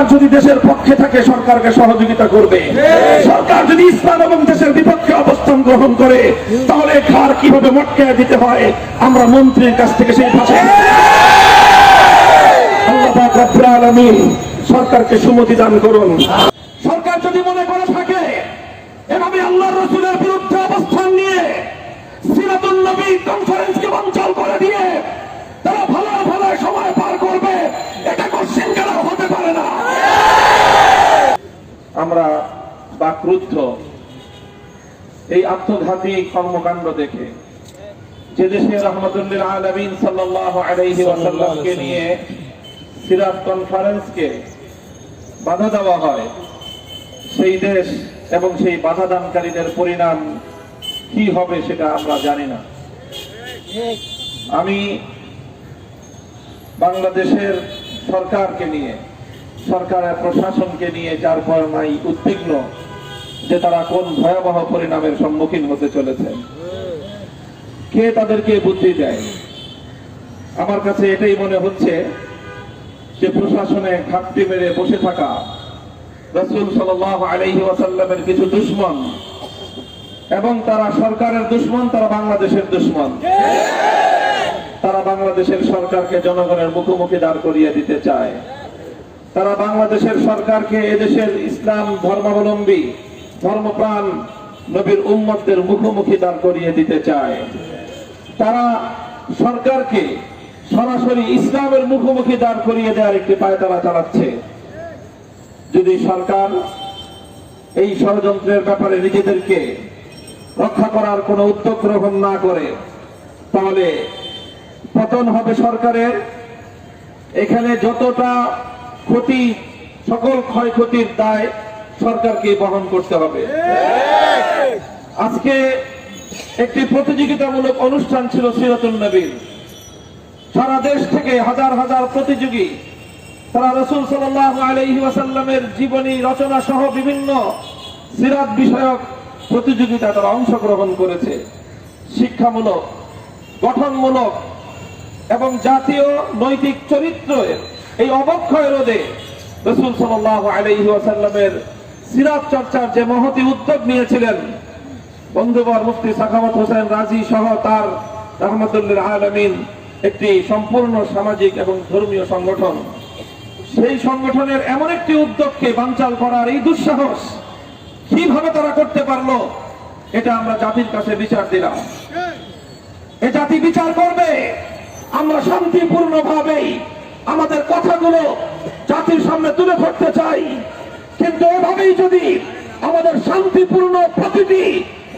সরকার যদি দেশের পক্ষে থাকে সরকারকে সহযোগিতা করবে, সরকার যদি ইসলাম এবং দেশের বিপক্ষে অবস্থান গ্রহণ করে তাহলে ঘাড় কিভাবে মটকায় দিতে হয় আমরা মন্ত্রীর কাছ থেকে সেই ভাষা। আল্লাহ পাক রব্বুল আলামিন সরকারকে সুমতি দান করুন। সরকার যদি মনে করে থাকে এভাবে আল্লাহর রাসূলের বিরুদ্ধে অবস্থান নিয়ে সিরাতুন নবী কনফারেন্সকে বানচাল করে দিয়ে তারা ভালো ভালো সময় পার করবে, এটা কোশ্চেন করা হতে পারে না। আমরা বাকরুদ্ধ এই আত্মঘাতী কর্মকাণ্ড দেখে যে দেশে রাহমাতুল লিল আলামিন সাল্লাল্লাহু আলাইহি ওয়াসাল্লামকে নিয়ে সিরাত কনফারেন্সকে বাধা দেওয়া হয়, সেই দেশ এবং সেই বাধা দানকারীদের পরিণাম কি হবে সেটা আমরা জানি না। আমি বাংলাদেশের সরকারকে নিয়ে, সরকারের প্রশাসনকে নিয়ে যার পর নাই উদ্বিগ্ন যে তারা কোন ভয়াবহ পরিণামের সম্মুখীন হতে চলেছেন। কে তাদেরকে বুদ্ধি দেয়? আমার কাছে এটাই মনে হচ্ছে যে প্রশাসনে ঘাপটি মেরে বসে থাকা রাসূল সাল্লাল্লাহু আলাইহি ওয়াসাল্লামের কিছু দুশমন, এবং তারা সরকারের দুশমন, তারা বাংলাদেশের দুশমন। তারা বাংলাদেশের সরকারকে জনগণের মুখোমুখি দাঁড় করিয়ে দিতে চায়। তারা বাংলাদেশের সরকারকে এদেশের ইসলাম ধর্মাবলম্বী ধর্মপ্রাণ নবীর উম্মতদের মুখোমুখি দাঁড় করিয়ে দিতে চায়। তারা সরকারকে সরাসরি ইসলামের মুখোমুখি দাঁড় করিয়ে দেওয়ার একটি পায়তারা চালাচ্ছে। যদি সরকার এই ষড়যন্ত্রের ব্যাপারে নিজেদেরকে রক্ষা করার কোনো উদ্যোগ গ্রহণ না করে তাহলে পতন হবে সরকারের। এখানে যতটা ক্ষতি, সকল ক্ষয়ক্ষতির দায় সরকারকে বহন করতে হবে। আজকে একটি প্রতিযোগিতামূলক অনুষ্ঠান ছিল সিরাতুন নবীর। সারা দেশ থেকে হাজার হাজার প্রতিযোগী তারা রাসূল সাল্লাল্লাহু আলাইহি ওয়াসাল্লামের জীবনী রচনা সহ বিভিন্ন সিরাত বিষয়ক প্রতিযোগিতা তারা অংশগ্রহণ করেছে। শিক্ষামূলক, গঠনমূলক এবং জাতীয় নৈতিক চরিত্রের এই অবক্ষয় রোধে রাসূল সাল্লাল্লাহু আলাইহি ওয়াসাল্লামের সিরাত চর্চার যে মহতী উদ্যোগ নিয়েছিলেন বন্ধুবর মুফতি সাখাওয়াত হোসেন রাজি সহ তার রাহমাতুল লিল আলামিন একটি সম্পূর্ণ সামাজিক এবং ধর্মীয় সংগঠন, সেই সংগঠনের এমন একটি উদ্যোগকে বানচাল করার এই দুঃসাহস কিভাবে তারা করতে পারলো, এটা আমরা জাতির কাছে বিচার দিলাম। এ জাতি বিচার করবে। আমরা শান্তিপূর্ণ ভাবেই আমাদের কথাগুলো জাতির সামনে তুলে ধরতে চাই, কিন্তু এভাবেই যদি আমাদের শান্তিপূর্ণ প্রতিটি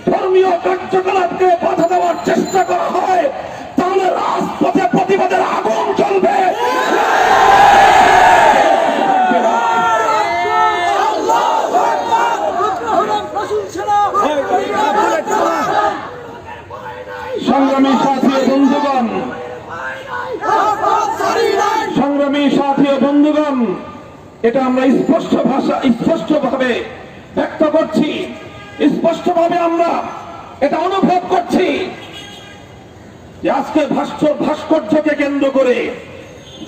ধর্মীয় কার্যকলাপকে বাধা দেওয়ার চেষ্টা করা হয় তাহলে রাজপথে প্রতিবাদের আগুন জ্বলবে। সংগ্রামী সাথী বন্ধুগণ, সংগ্রামী সাথী বন্ধুগণ, এটা আমরা স্পষ্টভাবে ব্যক্ত করছি, স্পষ্টভাবে আমরা এটা অনুভব করছি যে আজকে ভাস্কর্যকে কেন্দ্র করে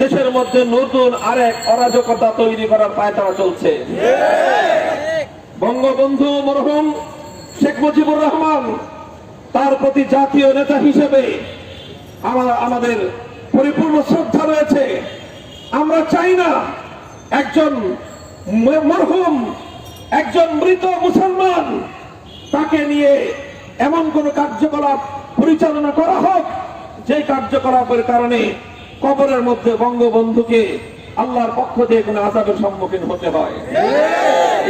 দেশের মধ্যে নতুন আরেক অরাজকতা তৈরি করার পায়তারা চলছে। বঙ্গবন্ধু মরহুম শেখ মুজিবুর রহমান, তার প্রতি জাতীয় নেতা হিসেবে আমাদের পরিপূর্ণ শ্রদ্ধা রয়েছে। আমরা চাই না একজন মরহুম, একজন মৃত মুসলমান, তাকে নিয়ে এমন কোন কার্যকলাপ পরিচালনা করা হোক যে কার্যকলাপের কারণে কবরের মধ্যে বঙ্গবন্ধুকে আল্লাহর পক্ষ থেকে কোন আযাবের সম্মুখীন হতে হয়।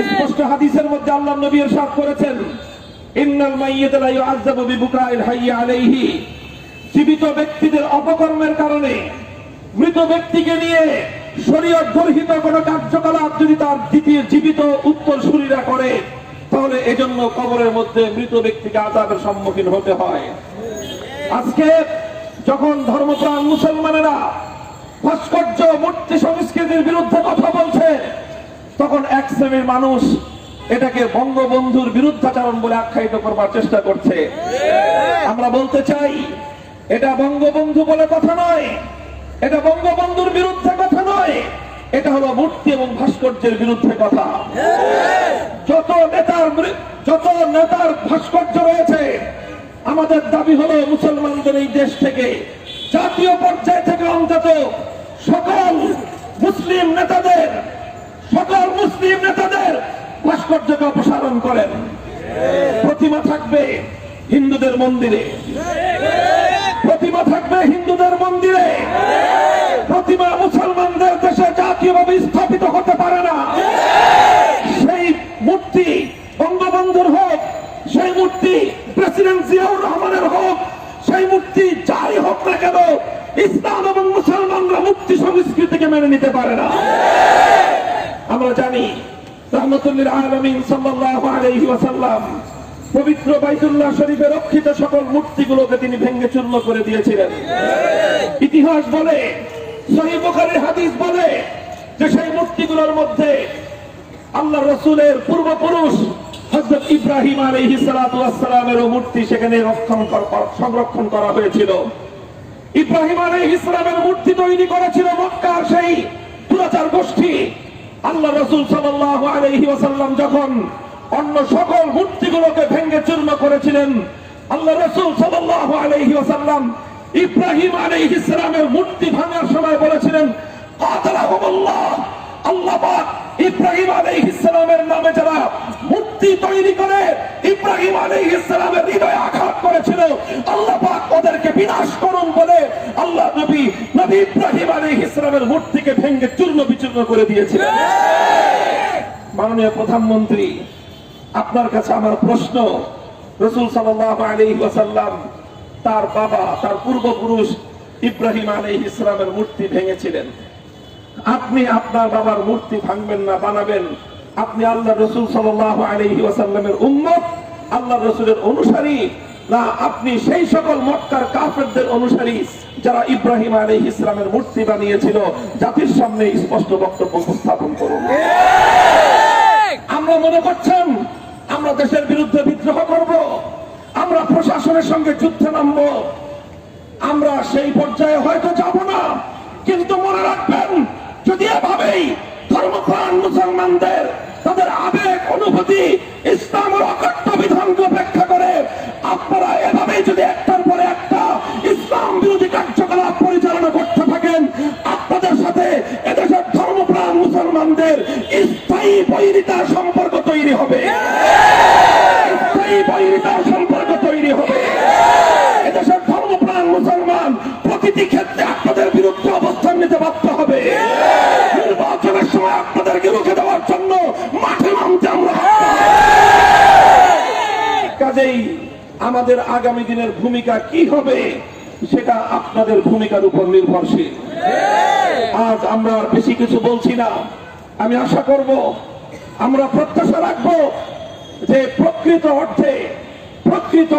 স্পষ্ট হাদিসের মধ্যে আল্লাহর নবী ইরশাদ করেছেন, ইন্নাল মাইয়িতা লা ইউআযাবু বিবুকাইল হাইয়্যি আলাইহি, জীবিত ব্যক্তিদের অপকর্মের কারণে মৃত ব্যক্তিকে নিয়ে শরীয়ত বর্হিত কোন কার্যকলাপ যদি তার জীবিত উত্তরসূরিরা করে তাহলে এজন্য কবরের মধ্যে মৃত ব্যক্তিকে আযাবের সম্মুখীন হতে হয়। আজকে যখন ধর্মপ্রাণ মুসলমানেরা ভাস্কর্য মূর্তি সংস্কৃতির বিরুদ্ধে কথা বলছে তখন এক শ্রেণীর মানুষ এটাকে বঙ্গবন্ধুর বিরুদ্ধাচরণ বলে আখ্যায়িত করবার চেষ্টা করছে। আমরা বলতে চাই এটা বঙ্গবন্ধু বলে কথা নয়, এটা বঙ্গবন্ধুর বিরুদ্ধে কথা নয়, এটা হলো মূর্তি এবং ভাস্কর্যের বিরুদ্ধে কথা। যত নেতার ভাস্কর্য রয়েছে, আমাদের দাবি হলো মুসলমানদের এই দেশ থেকে, জাতীয় পর্যায় থেকে অন্তত সকল মুসলিম নেতাদের ভাস্কর্যকে অপসারণ করেন। প্রতিমা থাকবে হিন্দুদের মন্দিরে, প্রতিমা মুসলমানদের দেশে জাতীয়ভাবে স্থাপিত হতে পারে না। সেই মূর্তি বঙ্গবন্ধুর হোক, সেই মূর্তি প্রেসিডেন্ট জিয়াউর রহমানের হোক, সেই মূর্তি যাই হোক না কেন, ইসলাম এবং মুসলমানরা মূর্তি সংস্কৃতিকে মেনে নিতে পারে না। আমরা জানি রাহমাতুল্লিল আলামিন সাল্লাল্লাহু আলাইহি ওয়াসাল্লাম পবিত্র বাইতুল্লাহ শরীফে রক্ষিত সকল মূর্তিগুলোকে তিনি ভেঙে চূর্ণ করে দিয়েছিলেন। ইতিহাস বলে, সহিহ বুখারীর হাদিস বলে যে সেই মূর্তিগুলোর মধ্যে আল্লাহ রাসূলের পূর্বপুরুষ হযরত ইব্রাহিম আলাইহিস সালাতু ওয়াস সালামের মূর্তি সেখানে সংরক্ষণ করা হয়েছিল। ইব্রাহিম আলাইহিস সালামের মূর্তি তৈরি করেছিল মক্কার সেই দুরাচার গোষ্ঠী। আল্লাহ রাসূল সাল্লাল্লাহু আলাইহি ওয়াসাল্লাম যখন অন্য সকল মূর্তিগুলোকে ভেঙে চূর্ণ করেছিলেন, আল্লাহ রাসূল সাল্লাল্লাহু আলাইহি ওয়াসাল্লাম ইব্রাহিম আলাইহিস সালামের মূর্তি ভাঙার সময় বলেছিলেন, কাতালাহুমুল্লাহ, আল্লাহ পাক ইব্রাহিম আলাইহিস সালামের নামে যারা মূর্তি তৈরি করে ইব্রাহিম আলাইহিস সালামের হৃদয়ে আঘাত করেছিল, আল্লাহ পাক ওদেরকে বিনাশ করুন বলে আল্লাহ নবী ইব্রাহিম আলাইহিস সালামের মূর্তিকে ভেঙে চূর্ণ বিচূর্ণ করে দিয়েছিলেন। মাননীয় প্রধানমন্ত্রী, আপনার কাছে আমার প্রশ্ন, রাসূল সাল্লাল্লাহু আলাইহি ওয়াসাল্লাম তার বাবা, তার পূর্বপুরুষ ইব্রাহিম আলাইহিস সালামের মূর্তি ভেঙেছিলেন, আপনি আপনার বাবার মূর্তি ভাঙবেন না, বানাবেন? আপনি আল্লাহ রাসূল সাল্লাল্লাহু আলাইহি ওয়াসাল্লামের উম্মত, আল্লাহ রাসূলের অনুসারী, না আপনি সেই সকল মক্কার কাফেরদের অনুসারী যারা ইব্রাহিম আলাইহিস সালামের মূর্তি বানিয়েছিল? জাতির সামনে স্পষ্ট বক্তব্য উপস্থাপন করুন। আমরা মনে করছেন আমরা দেশের বিরুদ্ধে বিদ্রোহ করব, আমরা প্রশাসনের সঙ্গে যুদ্ধে নামব, আমরা সেই পর্যায়ে হয়তো যাব না, কিন্তু মনে রাখবেন, যদি এভাবেই ধর্মপ্রাণ মুসলমানদের তাদের আবেগ অনুভূতি ইসলামের অকট্য বিধানকে উপেক্ষা করে আপনারা এভাবেই যদি একটার পরে একটা ইসলাম বিরোধী কার্যকলাপ পরিচালনা করতে থাকেন, আপনাদের সাথে এদেশের ধর্মপ্রাণ মুসলমানদের স্থায়ী বৈরিতার সম্পর্ক তৈরি হবে, এদেশের ধর্মপ্রাণ মুসলমান প্রতিটি ক্ষেত্রে আপনাদের বিরুদ্ধে অবস্থান নিতে বাধ্য হবে। নির্বাচনের সময় আপনাদেরকে রুখে দেওয়ার জন্য মাঠে নামতে আমরা। কাজেই আমাদের আগামী দিনের ভূমিকা কি হবে সেটা আপনাদের ভূমিকার উপর নির্ভরশীল। আজ আমরা আর বেশি কিছু বলছি না। আমি আশা করব, আমরা প্রত্যাশা রাখবো যে প্রকৃত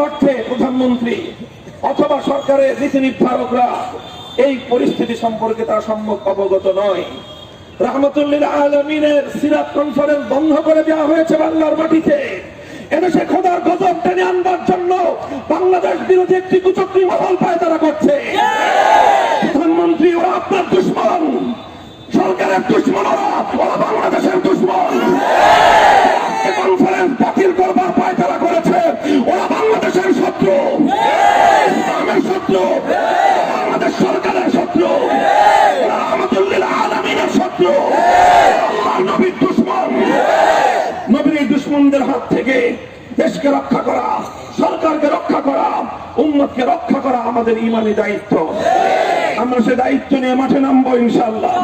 অর্থে প্রধানমন্ত্রী অথবা সরকারের নীতি নির্ধারকরা এই পরিস্থিতি সম্পর্কে তারা সম্যক অবগত নয়। রাহমাতুল্লিল আলামিনের সিরাত কনফারেন্স বন্ধ করে দেওয়া হয়েছে বাংলার মাটিতে। এদেশে খোদার গজব টেনে আনবার জন্য বাংলাদেশ বিরোধী একটি কুচক্রী মহল পায়তারা করছে। প্রধানমন্ত্রী, ওরা আপনার দুশমন, সরকারের দুশমন, ওরা বাংলাদেশের দুশমন। কনফারেন্স বাতিল করবার পায়তারা করেছে, ওরা বাংলাদেশের শত্রু, ইসলামের শত্রু, বাংলাদেশ সরকারের শত্রু, রাহমাতুল্লিল আলামিনের শত্রু, আল্লাহর নবীর দুশমন। নবীর এই দুশমনদের হাত থেকে দেশকে রক্ষা করা, সরকারকে রক্ষা করা, উম্মতকে রক্ষা করা আমাদের ঈমানি দায়িত্ব। আমরা সে দায়িত্ব নিয়ে মাঠে নামবো ইনশাআল্লাহ।